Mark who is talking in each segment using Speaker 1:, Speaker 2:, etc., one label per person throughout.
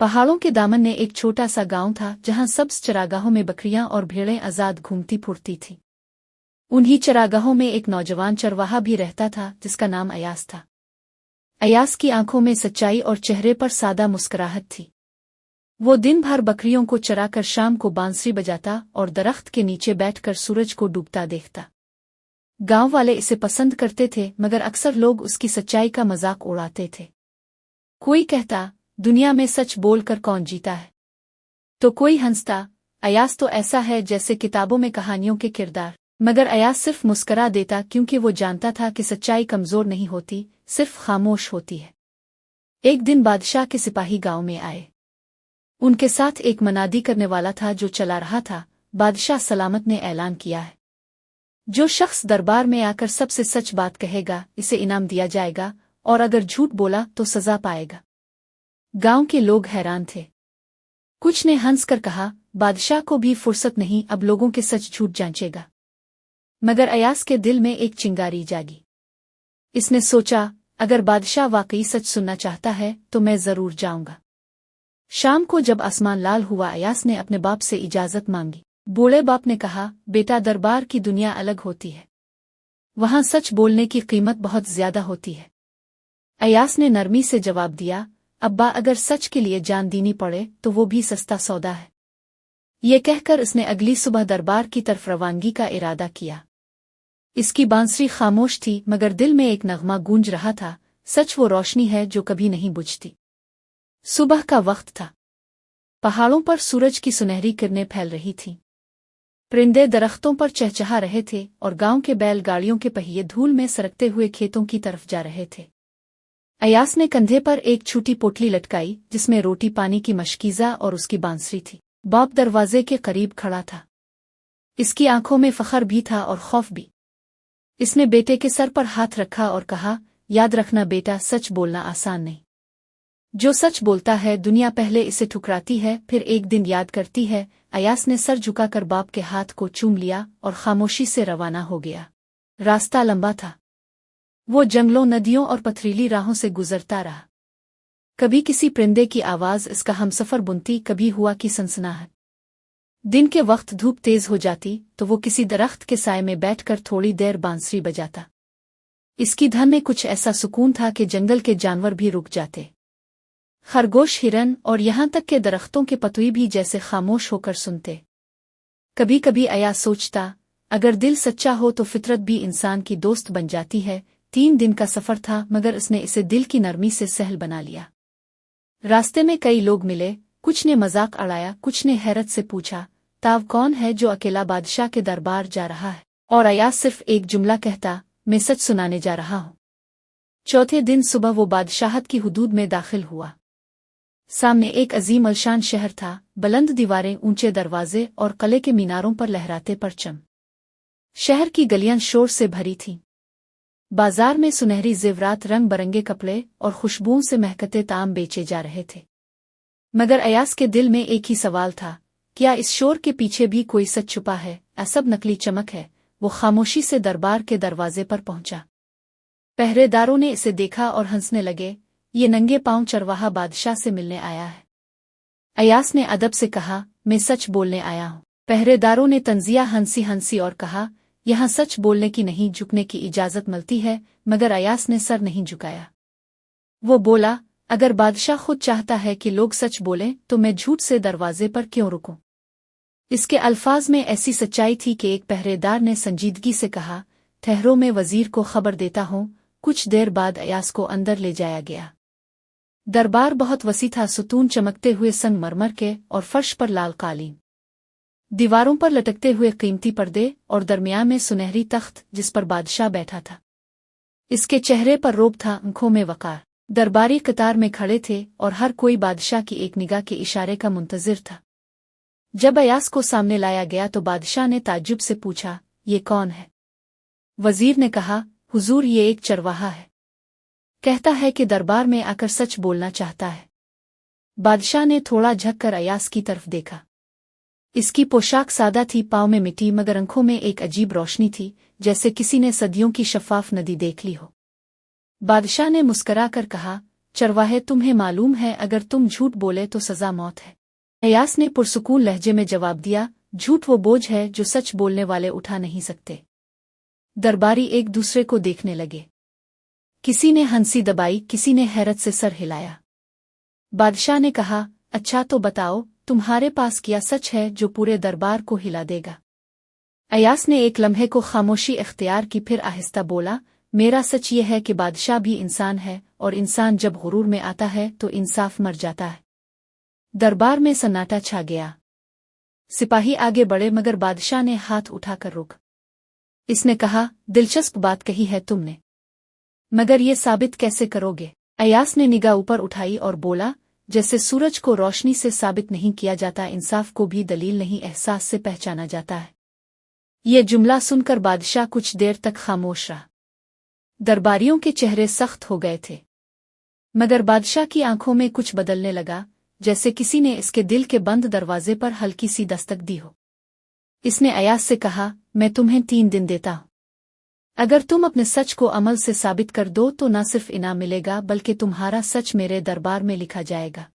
Speaker 1: पहाड़ों के दामन में एक छोटा सा गांव था जहां सब्ज चरागाहों में बकरियां और भेड़ें आजाद घूमती फुरती थीं। उन्हीं चरागाहों में एक नौजवान चरवाहा भी रहता था जिसका नाम अयास था। अयास की आंखों में सच्चाई और चेहरे पर सादा मुस्कुराहट थी। वो दिन भर बकरियों को चराकर शाम को बांसुरी बजाता और दरख्त के नीचे बैठकर सूरज को डूबता देखता। गांव वाले इसे पसंद करते थे, मगर अक्सर लोग उसकी सच्चाई का मजाक उड़ाते थे। कोई कहता, दुनिया में सच बोलकर कौन जीता है, तो कोई हंसता, अयास तो ऐसा है जैसे किताबों में कहानियों के किरदार। मगर अयास सिर्फ मुस्करा देता, क्योंकि वो जानता था कि सच्चाई कमजोर नहीं होती, सिर्फ खामोश होती है। एक दिन बादशाह के सिपाही गांव में आए। उनके साथ एक मनादी करने वाला था जो चला रहा था, बादशाह सलामत ने ऐलान किया है, जो शख्स दरबार में आकर सबसे सच बात कहेगा इसे इनाम दिया जाएगा, और अगर झूठ बोला तो सजा पाएगा। गांव के लोग हैरान थे। कुछ ने हंसकर कहा, बादशाह को भी फुर्सत नहीं, अब लोगों के सच झूठ जांचेगा। मगर अयास के दिल में एक चिंगारी जागी। इसने सोचा, अगर बादशाह वाकई सच सुनना चाहता है तो मैं जरूर जाऊंगा। शाम को जब आसमान लाल हुआ, अयास ने अपने बाप से इजाजत मांगी। बूढ़े बाप ने कहा, बेटा, दरबार की दुनिया अलग होती है, वहां सच बोलने की कीमत बहुत ज्यादा होती है। अयास ने नरमी से जवाब दिया, अब्बा, अगर सच के लिए जान देनी पड़े तो वो भी सस्ता सौदा है। ये कहकर उसने अगली सुबह दरबार की तरफ रवानगी का इरादा किया। इसकी बांसुरी खामोश थी, मगर दिल में एक नगमा गूंज रहा था, सच वो रोशनी है जो कभी नहीं बुझती। सुबह का वक्त था। पहाड़ों पर सूरज की सुनहरी किरणें फैल रही थीं। परिंदे दरख्तों पर चहचहा रहे थे और गांव के बैलगाड़ियों के पहिए धूल में सरकते हुए खेतों की तरफ जा रहे थे। अयास ने कंधे पर एक छोटी पोटली लटकाई जिसमें रोटी पानी की मशकीज़ा और उसकी बांसुरी थी। बाप दरवाजे के करीब खड़ा था। इसकी आंखों में फखर भी था और खौफ भी। इसने बेटे के सर पर हाथ रखा और कहा, याद रखना बेटा, सच बोलना आसान नहीं। जो सच बोलता है दुनिया पहले इसे ठुकराती है, फिर एक दिन याद करती है। अयास ने सर झुकाकर बाप के हाथ को चूम लिया और खामोशी से रवाना हो गया। रास्ता लंबा था। वो जंगलों, नदियों और पथरीली राहों से गुजरता रहा। कभी किसी परिंदे की आवाज इसका हमसफर बुनती, कभी हुआ की सनसनाहट। दिन के वक्त धूप तेज हो जाती तो वो किसी दरख्त के साए में बैठकर थोड़ी देर बांसुरी बजाता। इसकी धन में कुछ ऐसा सुकून था कि जंगल के जानवर भी रुक जाते। खरगोश, हिरन और यहां तक के दरख्तों के पतुई भी जैसे खामोश होकर सुनते। कभी कभी अयास सोचता, अगर दिल सच्चा हो तो फितरत भी इंसान की दोस्त बन जाती है। 3 दिन का सफर था, मगर उसने इसे दिल की नरमी से सहल बना लिया। रास्ते में कई लोग मिले। कुछ ने मजाक उड़ाया, कुछ ने हैरत से पूछा, ताव कौन है जो अकेला बादशाह के दरबार जा रहा है? और अयास सिर्फ एक जुमला कहता, मैं सच सुनाने जा रहा हूं। चौथे दिन सुबह वो बादशाहत की हुदूद में दाखिल हुआ। सामने एक अजीम अलशान शहर था। बुलंद दीवारें, ऊंचे दरवाजे और किले के मीनारों पर लहराते परचम। शहर की गलियां शोर से भरी थीं। बाजार में सुनहरी जेवरात, रंग बरंगे कपड़े और खुशबुओं से महकते ताम बेचे जा रहे थे। मगर अयास के दिल में एक ही सवाल था, क्या इस शोर के पीछे भी कोई सच छुपा है? सब नकली चमक है। वो खामोशी से दरबार के दरवाजे पर पहुंचा। पहरेदारों ने इसे देखा और हंसने लगे, ये नंगे पांव चरवाहा बादशाह से मिलने आया है। अयास ने अदब से कहा, मैं सच बोलने आया हूं। पहरेदारों ने तंजिया हंसी हंसी और कहा, यहां सच बोलने की नहीं, झुकने की इजाजत मिलती है। मगर अयास ने सर नहीं झुकाया। वो बोला, अगर बादशाह खुद चाहता है कि लोग सच बोलें तो मैं झूठ से दरवाजे पर क्यों रुकूं? इसके अल्फाज में ऐसी सच्चाई थी कि एक पहरेदार ने संजीदगी से कहा, ठहरो, मैं वजीर को खबर देता हूं। कुछ देर बाद अयास को अंदर ले जाया गया। दरबार बहुत वसी था, सुतून चमकते हुए संगमरमर के और फर्श पर लाल कालीन, दीवारों पर लटकते हुए कीमती पर्दे और दरमियान में सुनहरी तख्त जिस पर बादशाह बैठा था। इसके चेहरे पर रोब था, आंखों में वकार। दरबारी कतार में खड़े थे और हर कोई बादशाह की एक निगाह के इशारे का मुंतजिर था। जब अयास को सामने लाया गया तो बादशाह ने ताज्जुब से पूछा, ये कौन है? वजीर ने कहा, हुजूर, ये एक चरवाहा है। कहता है कि दरबार में आकर सच बोलना चाहता है। बादशाह ने थोड़ा झककर अयास की तरफ देखा। इसकी पोशाक सादा थी, पाँव में मिट्टी, मगर आंखों में एक अजीब रोशनी थी, जैसे किसी ने सदियों की शफाफ नदी देख ली हो। बादशाह ने मुस्करा कर कहा, चरवाहे तुम्हें मालूम है अगर तुम झूठ बोले तो सजा मौत है। अयास ने पुरसुकून लहजे में जवाब दिया, झूठ वो बोझ है जो सच बोलने वाले उठा नहीं सकते। दरबारी एक दूसरे को देखने लगे। किसी ने हंसी दबाई, किसी ने हैरत से सर हिलाया। बादशाह ने कहा, अच्छा तो बताओ, तुम्हारे पास क्या सच है जो पूरे दरबार को हिला देगा? अयास ने एक लम्हे को खामोशी इख्तियार की, फिर आहिस्ता बोला, मेरा सच ये है कि बादशाह भी इंसान है और इंसान जब गुरूर में आता है तो इंसाफ मर जाता है। दरबार में सन्नाटा छा गया। सिपाही आगे बढ़े मगर बादशाह ने हाथ उठाकर रोक। इसने कहा, दिलचस्प बात कही है तुमने, मगर ये साबित कैसे करोगे? अयास ने निगाह ऊपर उठाई और बोला, जैसे सूरज को रोशनी से साबित नहीं किया जाता, इंसाफ को भी दलील नहीं एहसास से पहचाना जाता है। ये जुमला सुनकर बादशाह कुछ देर तक खामोश रहा। दरबारियों के चेहरे सख्त हो गए थे, मगर बादशाह की आंखों में कुछ बदलने लगा, जैसे किसी ने इसके दिल के बंद दरवाजे पर हल्की सी दस्तक दी हो। इसने अयास से कहा, मैं तुम्हें 3 दिन देता हूं। अगर तुम अपने सच को अमल से साबित कर दो तो न सिर्फ इनाम मिलेगा बल्कि तुम्हारा सच मेरे दरबार में लिखा जाएगा।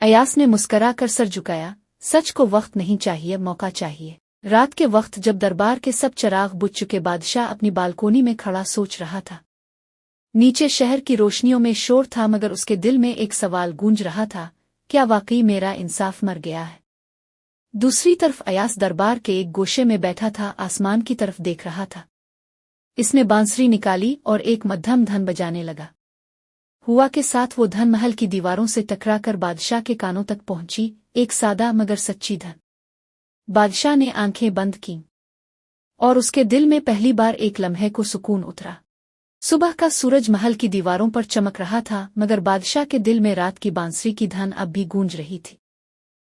Speaker 1: अयास ने मुस्करा कर सर झुकाया, सच को वक्त नहीं चाहिए, मौका चाहिए। रात के वक्त जब दरबार के सब चिराग बुझ चुके, बादशाह अपनी बालकोनी में खड़ा सोच रहा था। नीचे शहर की रोशनियों में शोर था मगर उसके दिल में एक सवाल गूंज रहा था, क्या वाकई मेरा इंसाफ मर गया है? दूसरी तरफ अयास दरबार के एक गोशे में बैठा था, आसमान की तरफ देख रहा था। इसने बांसुरी निकाली और एक मध्यम धन बजाने लगा। हुआ के साथ वो धन महल की दीवारों से टकराकर बादशाह के कानों तक पहुंची, एक सादा मगर सच्ची धन। बादशाह ने आंखें बंद की और उसके दिल में पहली बार एक लम्हे को सुकून उतरा। सुबह का सूरज महल की दीवारों पर चमक रहा था मगर बादशाह के दिल में रात की बांसुरी की धन अब भी गूंज रही थी।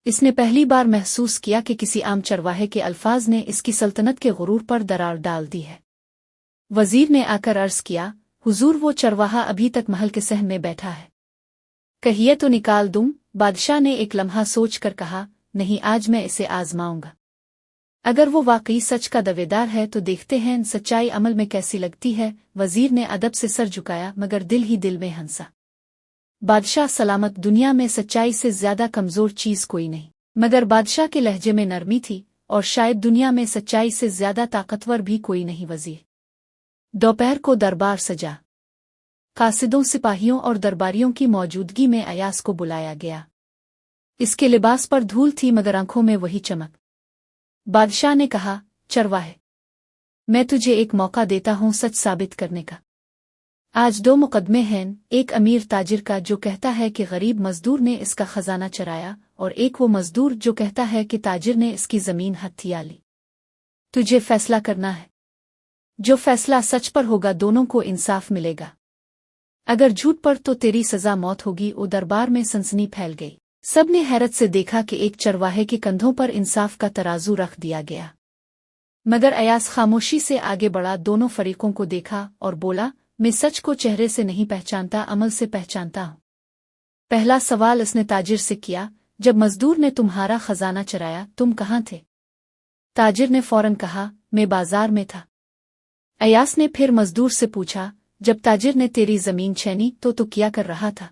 Speaker 1: इसने पहली बार महसूस किया कि किसी आम चरवाहे के अल्फाज ने इसकी सल्तनत के गुरूर पर दरार डाल दी है। वजीर ने आकर अर्ज किया, हुजूर वो चरवाहा अभी तक महल के सहन में बैठा है, कहिए तो निकाल दूं। बादशाह ने एक लम्हा सोच कर कहा, नहीं, आज मैं इसे आजमाऊंगा। अगर वो वाकई सच का दावेदार है तो देखते हैं सच्चाई अमल में कैसी लगती है। वजीर ने अदब से सर झुकाया मगर दिल ही दिल में हंसा। बादशाह सलामत, दुनिया में सच्चाई से ज्यादा कमजोर चीज कोई नहीं। मगर बादशाह के लहजे में नरमी थी और शायद दुनिया में सच्चाई से ज्यादा ताकतवर भी कोई नहीं। वजीर दोपहर को दरबार सजा। कासिदों, सिपाहियों और दरबारियों की मौजूदगी में अयास को बुलाया गया। इसके लिबास पर धूल थी मगर आंखों में वही चमक। बादशाह ने कहा, चरवाहे, मैं तुझे एक मौका देता हूं सच साबित करने का। आज 2 मुकदमे हैं, एक अमीर ताजिर का जो कहता है कि गरीब मजदूर ने इसका खजाना चराया, और एक वो मजदूर जो कहता है कि ताजिर ने इसकी जमीन हथिया ली। तुझे फैसला करना है। जो फैसला सच पर होगा दोनों को इंसाफ मिलेगा, अगर झूठ पर तो तेरी सजा मौत होगी। वो दरबार में सनसनी फैल गई। सब ने हैरत से देखा कि एक चरवाहे के कंधों पर इंसाफ का तराजू रख दिया गया। मगर अयास खामोशी से आगे बढ़ा, दोनों फरीकों को देखा और बोला, मैं सच को चेहरे से नहीं पहचानता, अमल से पहचानता हूं। पहला सवाल इसने ताजिर से किया, जब मजदूर ने तुम्हारा खजाना चराया तुम कहाँ थे? ताजिर ने फौरन कहा, मैं बाजार में था। अयास ने फिर मजदूर से पूछा, जब ताजिर ने तेरी जमीन छीनी तो क्या कर रहा था?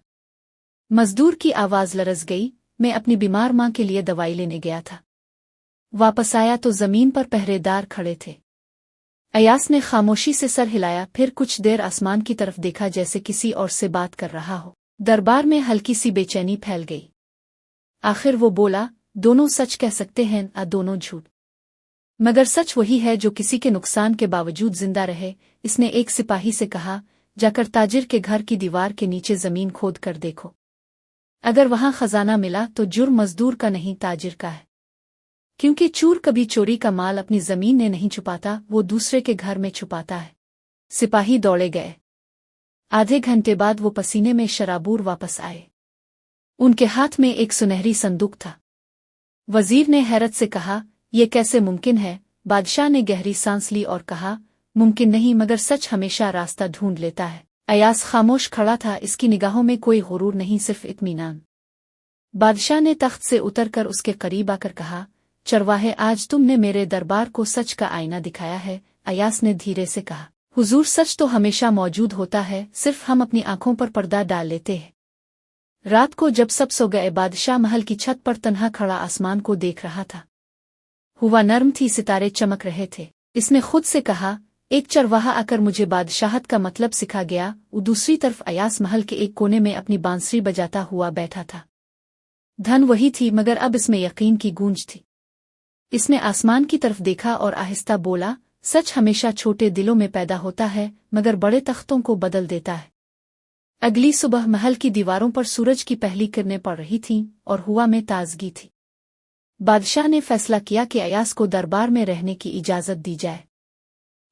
Speaker 1: मजदूर की आवाज लरज गई, मैं अपनी बीमार मां के लिए दवाई लेने गया था। वापस आया तो जमीन पर पहरेदार खड़े थे। अयास ने खामोशी से सर हिलाया, फिर कुछ देर आसमान की तरफ देखा जैसे किसी और से बात कर रहा हो। दरबार में हल्की सी बेचैनी फैल गई। आखिर वो बोला, दोनों सच कह सकते हैं, दोनों झूठ। मगर सच वही है जो किसी के नुकसान के बावजूद जिंदा रहे। इसने एक सिपाही से कहा, जाकर ताजिर के घर की दीवार के नीचे जमीन खोद कर देखो। अगर वहां खजाना मिला तो जुर्म मजदूर का नहीं ताजिर का है, क्योंकि चोर कभी चोरी का माल अपनी जमीन में नहीं छुपाता, वो दूसरे के घर में छुपाता है। सिपाही दौड़े गए। आधे घंटे बाद वो पसीने में शराबूर वापस आए। उनके हाथ में एक सुनहरी संदूक था। वजीर ने हैरत से कहा, ये कैसे मुमकिन है? बादशाह ने गहरी सांस ली और कहा, मुमकिन नहीं, मगर सच हमेशा रास्ता ढूंढ लेता है। अयास खामोश खड़ा था, इसकी निगाहों में कोई गुरूर नहीं, सिर्फ इत्मीनान। बादशाह ने तख्त से उतरकर उसके करीब आकर कहा, चरवाहे, आज तुमने मेरे दरबार को सच का आईना दिखाया है। अयास ने धीरे से कहा, हुजूर सच तो हमेशा मौजूद होता है, सिर्फ हम अपनी आंखों पर पर्दा डाल लेते हैं। रात को जब सब सो गए, बादशाह महल की छत पर तन्हा खड़ा आसमान को देख रहा था। हवा नर्म थी, सितारे चमक रहे थे। इसने खुद से कहा, एक चरवाहा आकर मुझे बादशाहत का मतलब सिखा गया। दूसरी तरफ अयास महल के एक कोने में अपनी बांसुरी बजाता हुआ बैठा था। धन वही थी, मगर अब इसमें यकीन की गूंज थी। इसने आसमान की तरफ देखा और आहिस्ता बोला, सच हमेशा छोटे दिलों में पैदा होता है, मगर बड़े तख्तों को बदल देता है। अगली सुबह महल की दीवारों पर सूरज की पहली किरणें पड़ रही थीं और हवा में ताजगी थी। बादशाह ने फैसला किया कि अयास को दरबार में रहने की इजाजत दी जाए।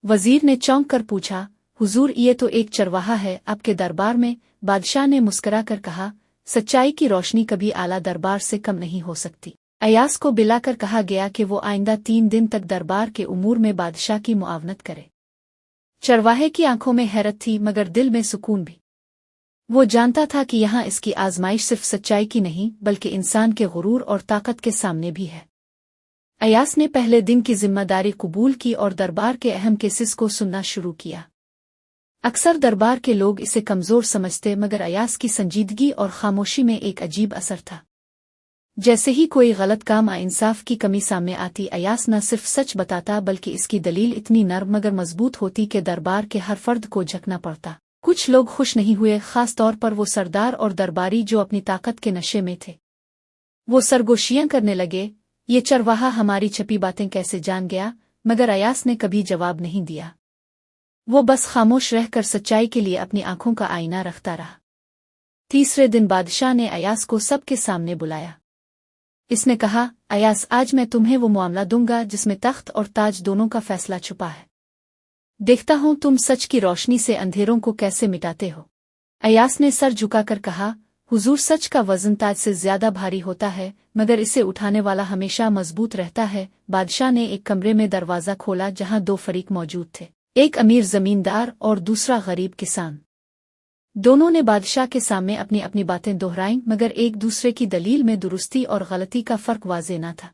Speaker 1: वजीर ने चौंक कर पूछा, हुजूर ये तो एक चरवाहा है, आपके दरबार में? बादशाह ने मुस्कुरा कर कहा, सच्चाई की रोशनी कभी आला दरबार से कम नहीं हो सकती। अयास को बिलाकर कहा गया कि वो आइंदा 3 दिन तक दरबार के उमूर में बादशाह की मुआवनत करे। चरवाहे की आंखों में हैरत थी, मगर दिल में सुकून भी। वो जानता था कि यहाँ इसकी आजमाइश सिर्फ सच्चाई की नहीं, बल्कि इंसान के गुरूर और ताकत के सामने भी है। अयास ने पहले दिन की जिम्मेदारी कबूल की और दरबार के अहम केसेस को सुनना शुरू किया। अक्सर दरबार के लोग इसे कमजोर समझते, मगर अयास की संजीदगी और खामोशी में एक अजीब असर था। जैसे ही कोई गलत काम या इंसाफ की कमी सामने आती, अयास न सिर्फ सच बताता, बल्कि इसकी दलील इतनी नर्म मगर मजबूत होती कि दरबार के हर फर्द को झकना पड़ता। कुछ लोग खुश नहीं हुए, खास तौर पर वो सरदार और दरबारी जो अपनी ताकत के नशे में थे। वो सरगोशियां करने लगे, ये चरवाहा हमारी छपी बातें कैसे जान गया? मगर अयास ने कभी जवाब नहीं दिया। वो बस खामोश रहकर सच्चाई के लिए अपनी आंखों का आईना रखता रहा। तीसरे दिन बादशाह ने अयास को सबके सामने बुलाया। इसने कहा, अयास, आज मैं तुम्हें वो मामला दूंगा जिसमें तख्त और ताज दोनों का फैसला छुपा है। देखता हूं तुम सच की रोशनी से अंधेरों को कैसे मिटाते हो। अयास ने सर झुकाकर कहा, हुजूर, सच का वजन ताज से ज्यादा भारी होता है, मगर इसे उठाने वाला हमेशा मजबूत रहता है। बादशाह ने एक कमरे में दरवाजा खोला जहां 2 फरीक मौजूद थे, एक अमीर जमींदार और दूसरा गरीब किसान। दोनों ने बादशाह के सामने अपनी अपनी बातें दोहराईं, मगर एक दूसरे की दलील में दुरुस्ती और गलती का फर्क वाज़ेह न था।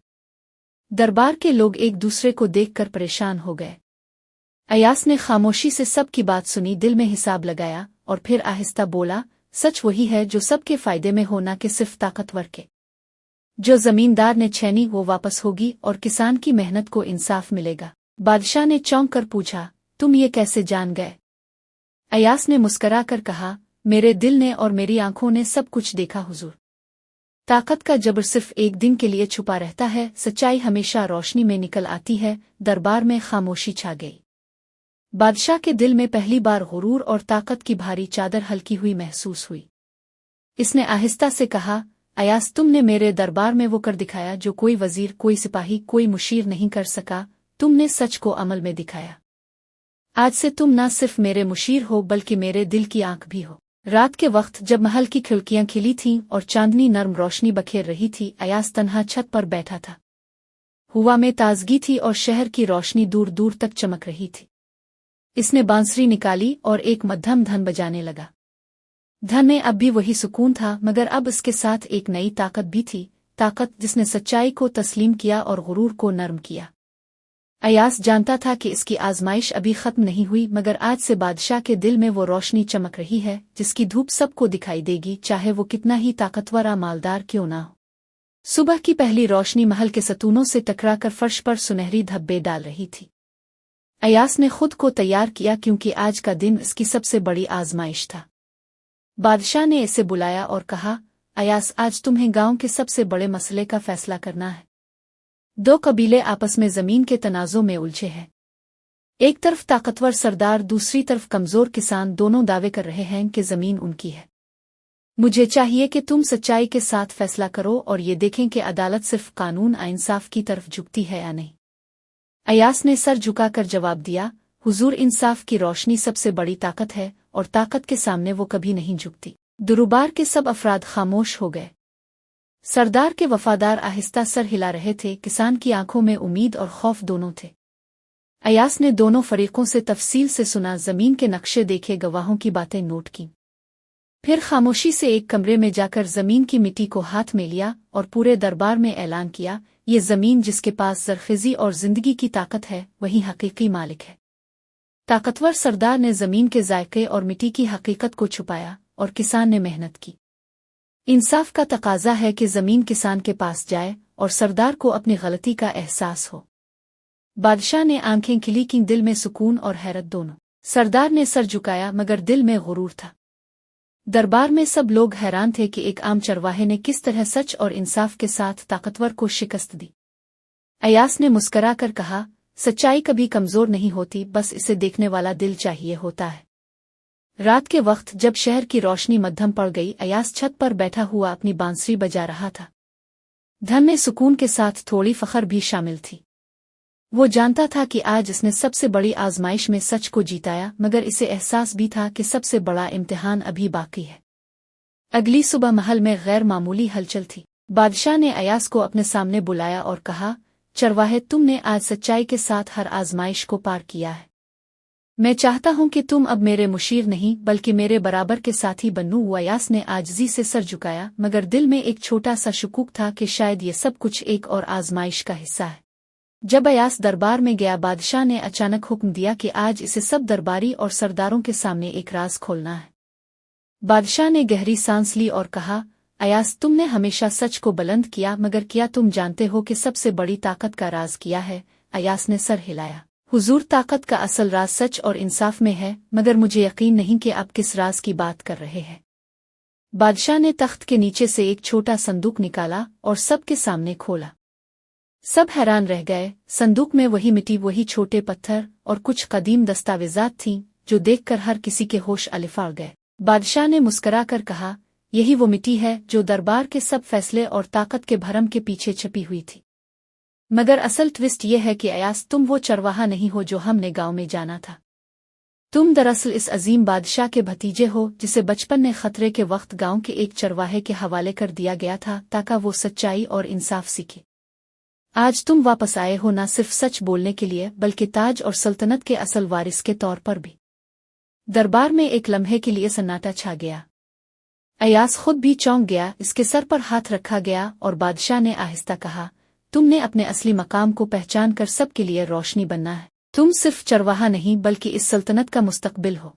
Speaker 1: दरबार के लोग एक दूसरे को देखकर परेशान हो गए। अयास ने खामोशी से सबकी बात सुनी, दिल में हिसाब लगाया और फिर आहिस्ता बोला, सच वही है जो सबके फायदे में हो, न कि सिर्फ ताकतवर के। जो जमींदार ने छेनी वो वापस होगी और किसान की मेहनत को इंसाफ मिलेगा। बादशाह ने चौंक कर पूछा, तुम ये कैसे जान गए? अयास ने मुस्करा कर कहा, मेरे दिल ने और मेरी आंखों ने सब कुछ देखा हुजूर। ताकत का जबर सिर्फ एक दिन के लिए छुपा रहता है, सच्चाई हमेशा रोशनी में निकल आती है। दरबार में खामोशी छा गई। बादशाह के दिल में पहली बार गुरूर और ताकत की भारी चादर हल्की हुई महसूस हुई। इसने आहिस्ता से कहा, अयास, तुमने मेरे दरबार में वो कर दिखाया जो कोई वजीर, कोई सिपाही, कोई मुशीर नहीं कर सका। तुमने सच को अमल में दिखाया। आज से तुम न सिर्फ मेरे मुशीर हो, बल्कि मेरे दिल की आंख भी हो। रात के वक्त जब महल की खिड़कियां खिली थीं और चांदनी नर्म रोशनी बखेर रही थी, अयास तन्हा छत पर बैठा था। हवा में ताजगी थी और शहर की रोशनी दूर दूर तक चमक रही थी। इसने बांसुरी निकाली और एक मध्यम धन बजाने लगा। धन में अब भी वही सुकून था, मगर अब इसके साथ एक नई ताकत भी थी, ताकत जिसने सच्चाई को तस्लीम किया और गुरूर को नर्म किया। अयास जानता था कि इसकी आजमाइश अभी खत्म नहीं हुई, मगर आज से बादशाह के दिल में वो रोशनी चमक रही है जिसकी धूप सबको दिखाई देगी, चाहे वो कितना ही ताकतवर या मालदार क्यों ना हो। सुबह की पहली रोशनी महल के सतूनों से टकराकर फर्श पर सुनहरी धब्बे डाल रही थी। अयास ने खुद को तैयार किया, क्योंकि आज का दिन इसकी सबसे बड़ी आजमाइश था। बादशाह ने इसे बुलाया और कहा, अयास, आज तुम्हें गांव के सबसे बड़े मसले का फैसला करना है। 2 कबीले आपस में जमीन के तनाज़ों में उलझे हैं। एक तरफ ताकतवर सरदार, दूसरी तरफ कमजोर किसान, दोनों दावे कर रहे हैं कि जमीन उनकी है। मुझे चाहिए कि तुम सच्चाई के साथ फैसला करो और ये देखें कि अदालत सिर्फ कानून और इंसाफ की तरफ झुकती है या नहीं। अयास ने सर झुकाकर जवाब दिया, हुजूर, इंसाफ की रोशनी सबसे बड़ी ताकत है और ताकत के सामने वो कभी नहीं झुकती। दरबार के सब अफराद खामोश हो गए। सरदार के वफादार आहिस्ता सर हिला रहे थे, किसान की आंखों में उम्मीद और खौफ दोनों थे। अयास ने दोनों फरीकों से तफसील से सुना, जमीन के नक्शे देखे, गवाहों की बातें नोट की। फिर खामोशी से एक कमरे में जाकर जमीन की मिट्टी को हाथ में लिया और पूरे दरबार में ऐलान किया, ये जमीन जिसके पास जरखेजी और जिंदगी की ताकत है, वही हकीकी मालिक है। ताकतवर सरदार ने जमीन के जायके और मिट्टी की हकीकत को छुपाया और किसान ने मेहनत की। इंसाफ का तकाजा है कि जमीन किसान के पास जाए और सरदार को अपनी गलती का एहसास हो। बादशाह ने आंखें खिली की, दिल में सुकून और हैरत दोनों। सरदार ने सर झुकाया मगर दिल में गुरूर था। दरबार में सब लोग हैरान थे कि एक आम चरवाहे ने किस तरह सच और इंसाफ के साथ ताकतवर को शिकस्त दी। अयास ने मुस्करा कर कहा, सच्चाई कभी कमजोर नहीं होती, बस इसे देखने वाला दिल चाहिए होता है। रात के वक्त जब शहर की रोशनी मध्यम पड़ गई, अयास छत पर बैठा हुआ अपनी बांसुरी बजा रहा था। धन में सुकून के साथ थोड़ी फखर भी शामिल थी। वो जानता था कि आज इसने सबसे बड़ी आजमाइश में सच को जीताया, मगर इसे एहसास भी था कि सबसे बड़ा इम्तिहान अभी बाकी है। अगली सुबह महल में गैर मामूली हलचल थी। बादशाह ने अयास को अपने सामने बुलाया और कहा, चरवाहे, तुमने आज सच्चाई के साथ हर आजमाइश को पार किया है। मैं चाहता हूं कि तुम अब मेरे मुशीर नहीं बल्कि मेरे बराबर के साथी बनो। अयास ने आजिज़ी से सर झुकाया, मगर दिल में एक छोटा सा शुकूक था कि शायद ये सब कुछ एक और आजमाइश का हिस्सा है। जब अयास दरबार में गया, बादशाह ने अचानक हुक्म दिया कि आज इसे सब दरबारी और सरदारों के सामने एक राज खोलना है। बादशाह ने गहरी सांस ली और कहा, अयास, तुमने हमेशा सच को बुलंद किया, मगर क्या तुम जानते हो कि सबसे बड़ी ताकत का राज किया है? अयास ने सर हिलाया। हुजूर, ताकत का असल राज सच और इंसाफ में है, मगर मुझे यकीन नहीं कि आप किस राज की बात कर रहे हैं। बादशाह ने तख्त के नीचे से एक छोटा संदूक निकाला और सबके सामने खोला। सब हैरान रह गए। संदूक में वही मिट्टी, वही छोटे पत्थर और कुछ कदीम दस्तावेजात थीं, जो देखकर हर किसी के होश अलिफाड़ गए। बादशाह ने मुस्करा कर कहा, यही वो मिट्टी है जो दरबार के सब फैसले और ताकत के भरम के पीछे छपी हुई थी। मगर असल ट्विस्ट ये है कि अयास, तुम वो चरवाहा नहीं हो जो हमने गांव में जाना था। तुम दरअसल इस अजीम बादशाह के भतीजे हो, जिसे बचपन में खतरे के वक्त गांव के एक चरवाहे के हवाले कर दिया गया था ताकि वो सच्चाई और इंसाफ सीखे। आज तुम वापस आए हो, न सिर्फ सच बोलने के लिए बल्कि ताज और सल्तनत के असल वारिस के तौर पर भी। दरबार में एक लम्हे के लिए सन्नाटा छा गया। अयास खुद भी चौंक गया। इसके सर पर हाथ रखा गया और बादशाह ने आहिस्ता कहा, तुमने अपने असली मकाम को पहचान कर सबके लिए रोशनी बनना है। तुम सिर्फ चरवाहा नहीं बल्कि इस सल्तनत का मुस्तकबिल हो।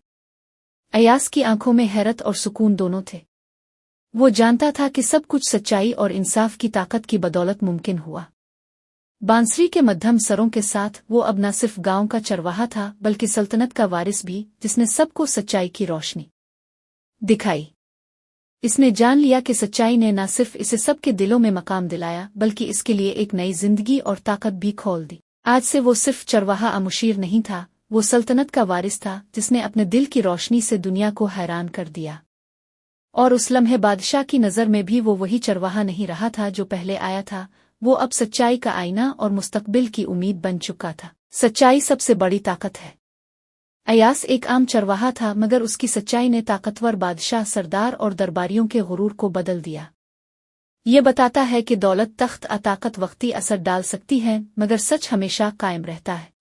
Speaker 1: अयास की आंखों में हैरत और सुकून दोनों थे। वो जानता था कि सब कुछ सच्चाई और इंसाफ की ताकत की बदौलत मुमकिन हुआ। बांसुरी के मध्यम सरों के साथ वो अब न सिर्फ गांव का चरवाहा था बल्कि सल्तनत का वारिस भी, जिसने सबको सच्चाई की रोशनी दिखाई। इसने जान लिया कि सच्चाई ने न सिर्फ इसे सबके दिलों में मकाम दिलाया बल्कि इसके लिए एक नई जिंदगी और ताकत भी खोल दी। आज से वो सिर्फ चरवाहा मुशीर नहीं था, वो सल्तनत का वारिस था जिसने अपने दिल की रोशनी से दुनिया को हैरान कर दिया। और उस लम्हे बादशाह की नज़र में भी वो वही चरवाहा नहीं रहा था जो पहले आया था। वो अब सच्चाई का आईना और मुस्तकबिल की उम्मीद बन चुका था। सच्चाई सबसे बड़ी ताकत है। अयास एक आम चरवाहा था, मगर उसकी सच्चाई ने ताकतवर बादशाह, सरदार और दरबारियों के गुरूर को बदल दिया। ये बताता है कि दौलत, तख्त, ताकत वक्ती असर डाल सकती है, मगर सच हमेशा कायम रहता है।